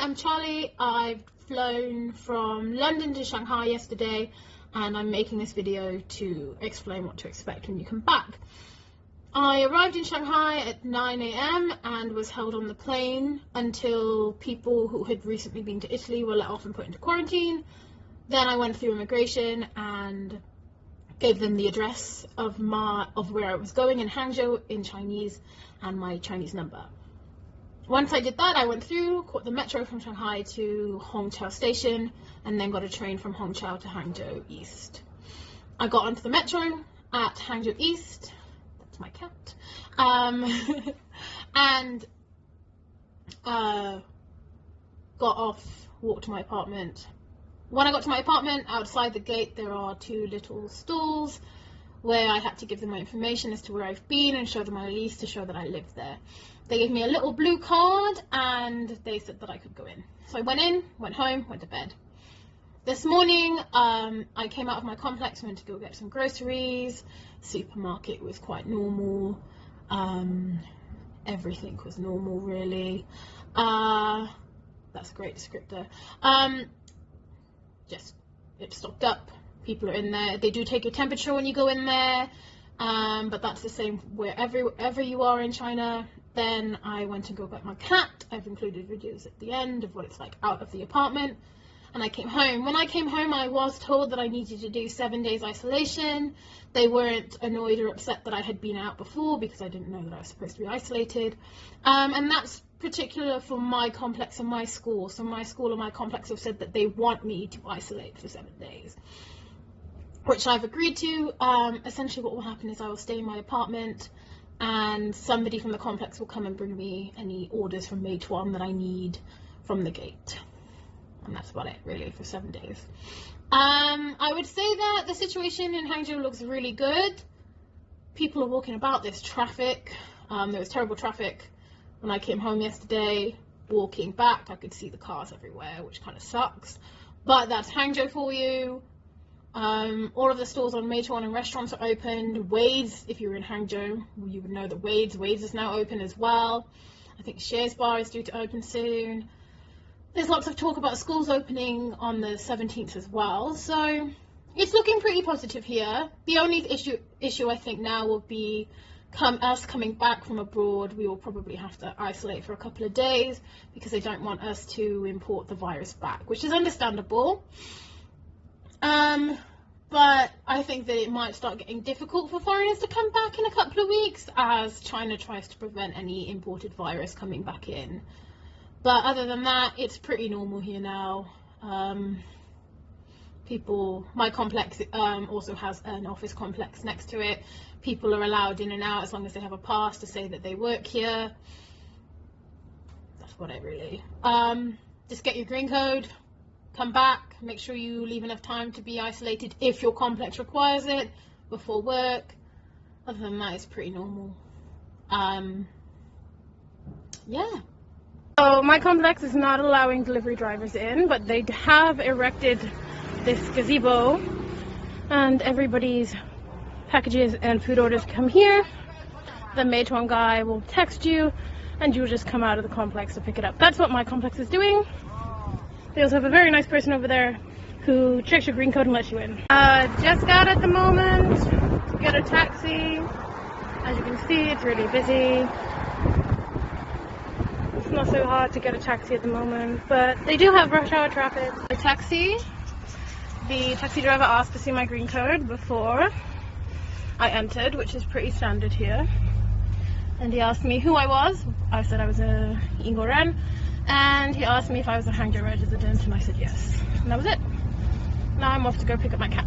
I'm Charlie. I've flown from London to Shanghai yesterday, and I'm making this video to explain what to expect when you come back. I arrived in Shanghai at 9 AM and was held on the plane until people who had recently been to Italy were let off and put into quarantine. Then I went through immigration and gave them the address of where I was going in Hangzhou in Chinese and my Chinese number. Once I did that, I went through, caught the metro from Shanghai to Hangzhou station, and then got a train from Hangzhou to Hangzhou East. I got onto the metro at Hangzhou East, that's my cat, and got off, walked to my apartment. When I got to my apartment, outside the gate there are two little stalls where I had to give them my information as to where I've been and show them my lease to show that I lived there. They gave me a little blue card and they said that I could go in. So I went in, went home, went to bed. This morning, I came out of my complex, went to go get some groceries. Supermarket was quite normal. Everything was normal, really. That's a great descriptor. Just, it's stocked up. People are in there. They do take your temperature when you go in there, but that's the same wherever you are in China. Then I went and go get my cat. I've included videos at the end of what it's like out of the apartment. And I came home. When I came home, I was told that I needed to do 7 days isolation. They weren't annoyed or upset that I had been out before because I didn't know that I was supposed to be isolated. And that's particular for my complex and my school. So my school and my complex have said that they want me to isolate for 7 days, which I've agreed to. Essentially what will happen is I will stay in my apartment and somebody from the complex will come and bring me any orders from Meituan that I need from the gate. And that's about it, really, for 7 days. I would say that the situation in Hangzhou looks really good. People are walking about. There's traffic. There was terrible traffic when I came home yesterday. Walking back, I could see the cars everywhere, which kind of sucks. But that's Hangzhou for you. All of the stores on Meituan and restaurants are open. Wade's, if you're in Hangzhou, you would know that Wade's is now open as well. I think Shares Bar is due to open soon. There's lots of talk about schools opening on the 17th as well, so it's looking pretty positive here. The only issue I think now will be us coming back from abroad. We will probably have to isolate for a couple of days because they don't want us to import the virus back, which is understandable. But I think that it might start getting difficult for foreigners to come back in a couple of weeks as China tries to prevent any imported virus coming back in. But other than that, it's pretty normal here now. My complex also has an office complex next to it. People are allowed in and out as long as they have a pass to say that they work here. That's what I really. Just get your green code. Come back, make sure you leave enough time to be isolated if your complex requires it before work. Other than that, it's pretty normal. Yeah. So my complex is not allowing delivery drivers in, but they have erected this gazebo and everybody's packages and food orders come here. The Meituan guy will text you and you'll just come out of the complex to pick it up. That's what my complex is doing. They also have a very nice person over there who checks your green code and lets you in. Just got at the moment to get a taxi. As you can see, it's really busy. It's not so hard to get a taxi at the moment, but they do have rush hour traffic. The taxi driver asked to see my green code before I entered, which is pretty standard here. And he asked me who I was. I said I was a Ingoran. And he asked me if I was a Hangzhou resident, and I said yes. And that was it. Now I'm off to go pick up my cat.